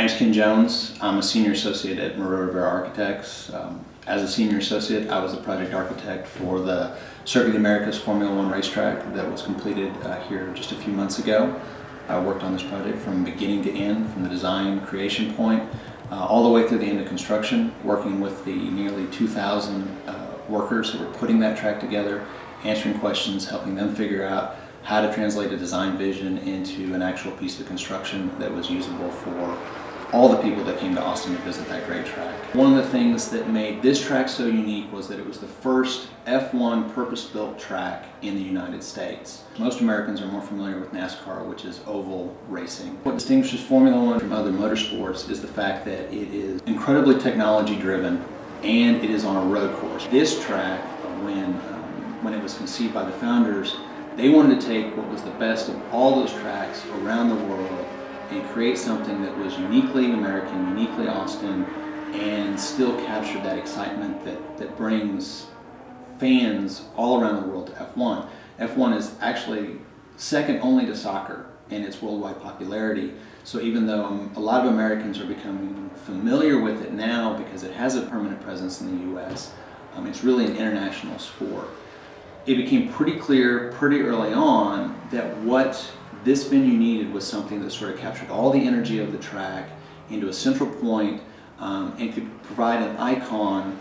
name's Ken Jones. I'm a senior associate at Maroon Rivera Architects. As a senior associate, I was the project architect for the Circuit of the Americas Formula One racetrack that was completed here just a few months ago. I worked on this project from beginning to end, from the design creation point, all the way through the end of construction, working with the nearly 2,000 workers who were putting that track together, answering questions, helping them figure out how to translate a design vision into an actual piece of construction that was usable for all the people that came to Austin to visit that great track. One of the things that made this track so unique was that it was the first F1 purpose-built track in the United States. Most Americans are more familiar with NASCAR, which is oval racing. What distinguishes Formula One from other motorsports is the fact that it is incredibly technology-driven and it is on a road course. This track, when it was conceived by the founders, they wanted to take what was the best of all those tracks around the world and create something that was uniquely American, uniquely Austin, and still captured that excitement that brings fans all around the world to F1. F1 is actually second only to soccer in its worldwide popularity. So even though a lot of Americans are becoming familiar with it now because it has a permanent presence in the US, it's really an international sport. It became pretty clear pretty early on that what this venue needed was something that sort of captured all the energy of the track into a central point and could provide an icon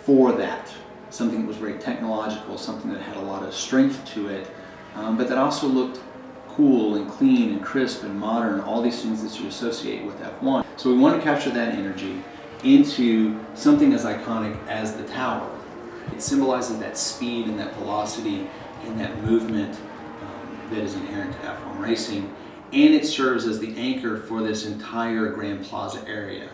for that. Something that was very technological, something that had a lot of strength to it, but that also looked cool and clean and crisp and modern, all these things that you associate with F1. So we want to capture that energy into something as iconic as the tower. It symbolizes that speed and that velocity and that movement that is inherent to F1 racing, and it serves as the anchor for this entire Grand Plaza area.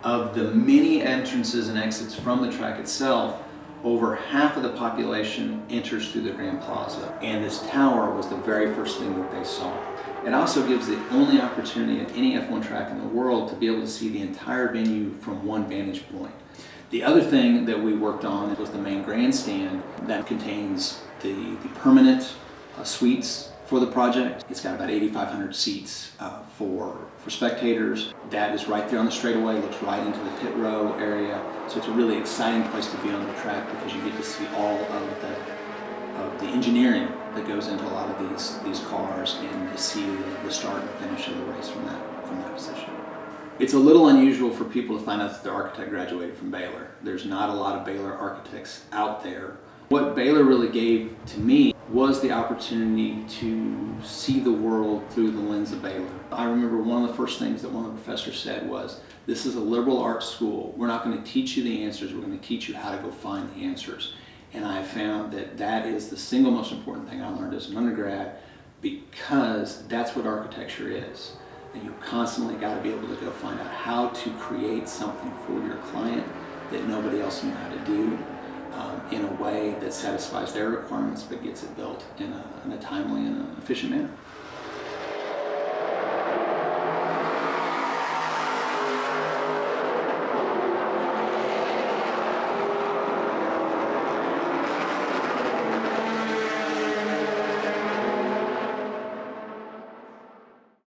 Of the many entrances and exits from the track itself, over half of the population enters through the Grand Plaza, and this tower was the very first thing that they saw. It also gives the only opportunity at any F1 track in the world to be able to see the entire venue from one vantage point. The other thing that we worked on was the main grandstand that contains the permanent suites for the project. It's got about 8,500 seats for spectators. That is right there on the straightaway, looks right into the pit row area. So it's a really exciting place to be on the track because you get to see all of the engineering that goes into a lot of these cars and to see the start and finish of the race from that position. It's a little unusual for people to find out that their architect graduated from Baylor. There's not a lot of Baylor architects out there. What Baylor really gave to me was the opportunity to see the world through the lens of Baylor. I remember one of the first things that one of the professors said was, this is a liberal arts school. We're not going to teach you the answers, we're going to teach you how to go find the answers. And I found that that is the single most important thing I learned as an undergrad, because that's what architecture is. And you constantly got to be able to go find out how to create something for your client that nobody else knew how to do in a way that satisfies their requirements but gets it built in a timely and efficient manner.